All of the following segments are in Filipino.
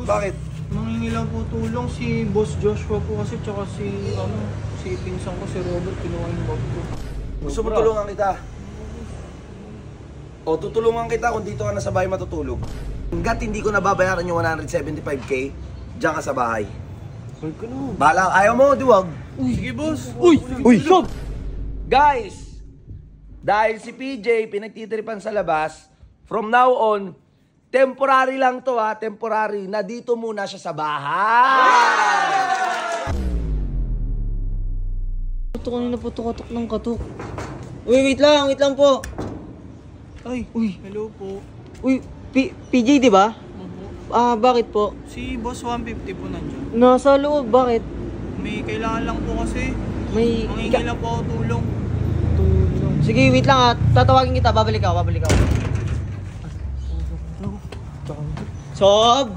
Bakit? Mangingi lang po tulong si Boss Joshua po kasi tsaka si pinsan ko si Robert, kinuha yung bag ko. Gusto mo tulungan kita? O tutulungan kita kung dito ka na sa bahay matutulog. Hanggat hindi ko nababayaran yung 175k, diyan ka sa bahay. Bahala, ayaw mo, diwag. Sige boss! Uy, sob! Guys, dahil si PJ pinagtitripan sa labas, from now on, temporary lang to ha, temporary, na dito muna siya sa bahay. Kanina po tukatok ng katok. Uy, wait lang po. Ay, uy, hello po. Uy, PJ di ba? Bakit po? Si Boss 150 po nandiyan. Nasa loob, bakit? May kailangan lang po kasi. May... Mangingi lang po ako tulong. Sige, wait lang tatawagin kita, babalik ako. Sob!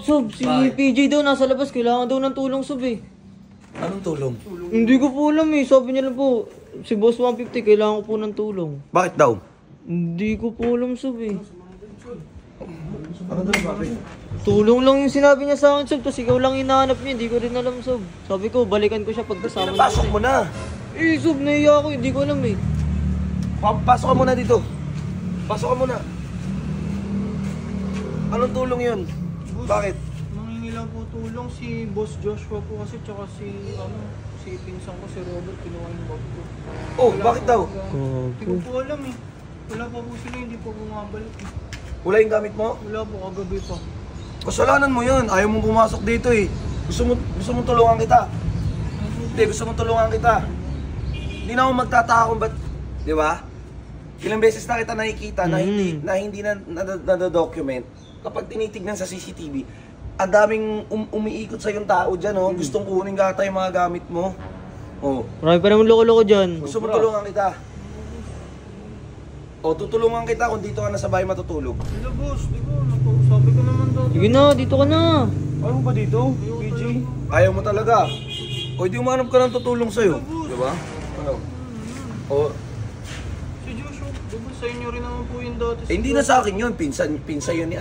Si PJ daw nasa labas, kailangan daw ng tulong, Sob eh. Anong tulong? Hindi ko po alam eh, sabi niya lang po, si Boss 150 kailangan ko po ng tulong. Bakit daw? Hindi ko po alam, Sob eh. Ano daw, bakit? Tulong lang yung sinabi niya sa akin, Sob, tapos ikaw lang hinahanap niya, hindi ko rin alam, Sob. Sabi ko, balikan ko siya pag kasama niya. Pasok mo na. Sob, nahiya ako, hindi ko alam eh. Pasok ka muna dito. Pasok ka muna. Anong tulong yun? Bakit? Mangingi lang po tulong si Boss Joshua po kasi tsaka si pinsan ko si Robert, kinuha yung bag ko. Oh, bakit daw? Hindi ko po alam eh. Wala pa po sila, hindi po bumabalik eh. Wala yung gamit mo? Wala po, kagabi pa. Kasalanan mo yun. Ayaw mong pumasok dito eh. Gusto mo tulungan kita. Hindi, gusto mo tulungan kita. Hindi na ako magtataka kung ba't, di ba? Ilang beses na kita nakikita na hindi na document. Kapag tinitignan sa CCTV, ang daming umiikot sa yung tao dyan, oh. Gustong kunin gata yung mga gamit mo. Oh. Marami pa naman loko-loko dyan. Gusto mo tulungan kita? O, tutulungan kita kung dito ka na sa bahay matutulog. Hello boss, di ko, sabi ko naman daw. Sige na, dito ka na. Ayaw mo ba dito, PJ? Ayaw mo talaga. O, hindi umanap ka ng tutulong sa'yo. Diba? Ano? O, Si Joshua, diba sa inyo rin naman po yung dati. hindi na sa akin yun. Pinsan yun ni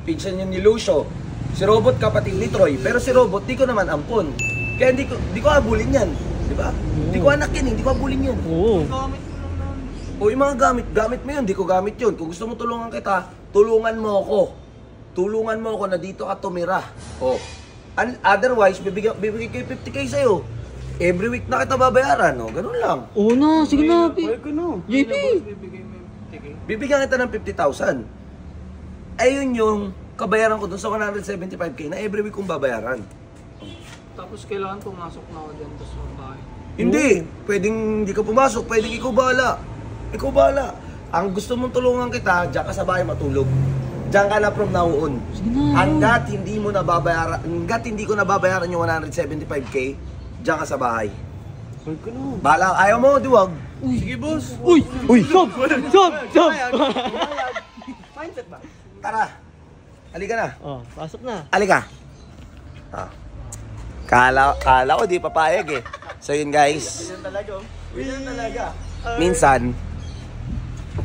Pinsan yun ni Lucio. Si Robot kapatid ni Troy. Pero si Robot, di ko naman ampon. Kaya di ko abulin yan. Diba? Di ko anak yan, hindi ko abulin yun. Oo. Gamit ko lang naman. O yung mga gamit mo yun, di ko gamit yun. Kung gusto mo tulungan kita, tulungan mo ako. Tulungan mo ako na dito ka tumira. O. Otherwise, bibigay ko yung 50k sa'yo. Every week na kita babayaran, no? Ganun lang. Oo na, sige na. JP! Bibigay mo yung 50k. Bibigyan kita ng 50,000. Ayun yung kabayaran ko dun sa 175k na every week kong babayaran. Tapos kailangan pumasok na ako dyan sa bahay. Hindi. Pwedeng hindi ka pumasok. Pwedeng ikaw bahala. Ikaw bahala. Ang gusto mong tulungan kita, diyan ka sa bahay matulog. Diyan ka na from now on. Hanggat hindi ko nababayaran yung 175k, diyan ka sa bahay. Bahala. Ayaw mo, diwag. Sige boss! Uy, Sob! Mindset ba? Tara. Halika na. Oh, pasok na. Halika. Ah. Kala ko di papayag eh. So yun guys. Ganyan talaga. Minsan,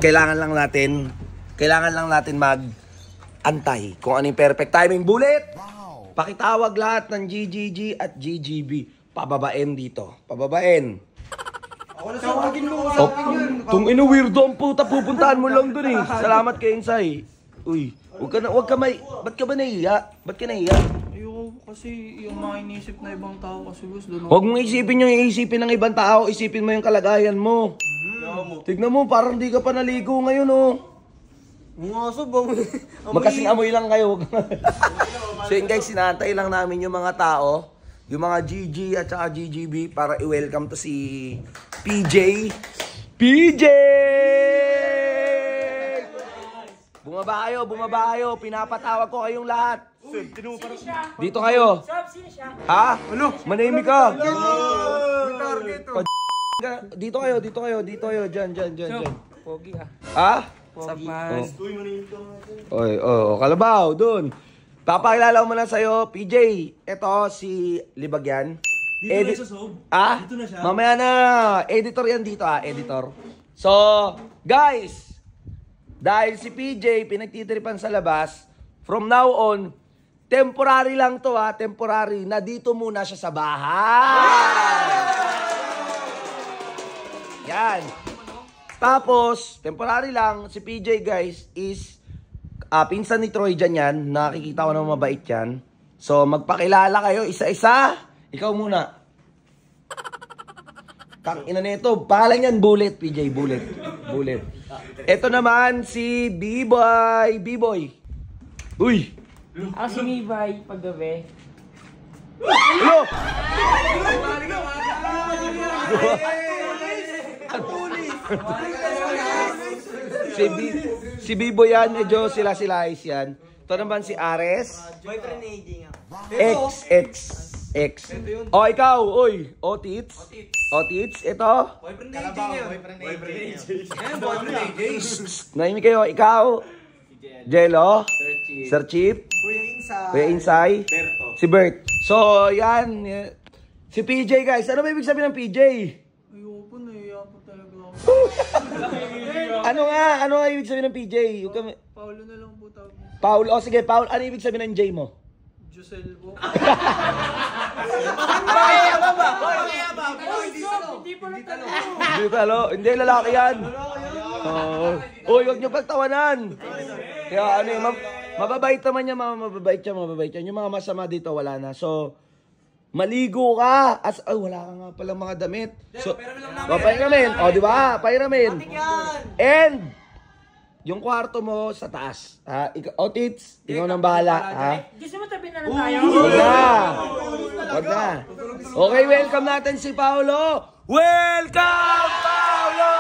kailangan lang natin mag-antay kung ano yung perfect timing. Bullet! Pakitawag lahat ng GGG at GGB. Pababain dito. Pababain. Tawagin mo Oh, tung ino weirdo ang puta. Pupuntahan mo lang dun eh. Salamat kay Insay. Uy, wag ka ba't ka ba nahiya? Ba't ka nahiya? Ayoko kasi yung mga inisip na ibang tao kasi boss doon. Huwag mong isipin yung iisipin ng ibang tao. Isipin mo yung kalagayan mo. Tignan mo, parang di ka pa naligo ngayon, oh. Mga Sob, Magkasing amoy lang kayo. So yun guys, sinantay lang namin yung mga tao, yung mga GG at saka GGB para i-welcome to si PJ. PJ! Bumaba kayo. Pinapatawag ko kayong lahat. Dito kayo. Ha? Ano? Manahimik ka. Dito kayo. Diyan. Pogi ah. Ha? Pogi. Oy, kalabaw, dun. Papakilala ko muna sa'yo, PJ. Ito, si Libagyan. Dito na siya, Sob. Ah? Dito na siya. Mamaya na. Editor yan dito, editor. So, guys. dahil si PJ pinagtitripan sa labas, from now on, temporary lang to ha, temporary, na dito muna siya sa bahay. Yan. Tapos, temporary lang, si PJ guys is pinsan ni Troy dyan yan. Nakikita ko na mabait yan. So, magpakilala kayo isa-isa. Ikaw muna. Ina nito, pangalan yan, Bullet, PJ, Bullet. Bullet. Ito naman si B-Boy. B-Boy. Uy! Ako si Mibay, paggabi. Hello! Si B-Boy yan, medyo sila-silais yan. Ito naman si Ares. Boyfriend AJ nga. X. O, ikaw, oy. Otits. Otits, ito. Boyfriend AJ nga. Boyfriend AJ. Nahimik kayo, ikaw. Jello. Sir Chief. Kuya Insay. Si Bert. So, yan. Si PJ, guys. Ano ba ibig sabihin ng PJ? Ayoko, naiya po talaga ako. Ano nga ibig sabihin ng PJ? Paulo na lang po tawag niya. Paul. O, sige, Paul. Ano ibig sabihin ng J mo? Josel po. Hindi talo. Hindi, lalaki yan. Uy, huwag niyo pagtawanan. Kaya ano yung mababait naman niya, mababait yan. Yung mga masama dito, wala na. So, maligo ka. Wala ka nga palang mga damit. So, pairamin. O, di ba? Pairamin. And, yung kwarto mo sa taas. Tits, ikaw nang bahala. Ha? Gusto mo tabi na lang tayo? Wag na. Okay, welcome natin si Paolo. Welcome, Paolo!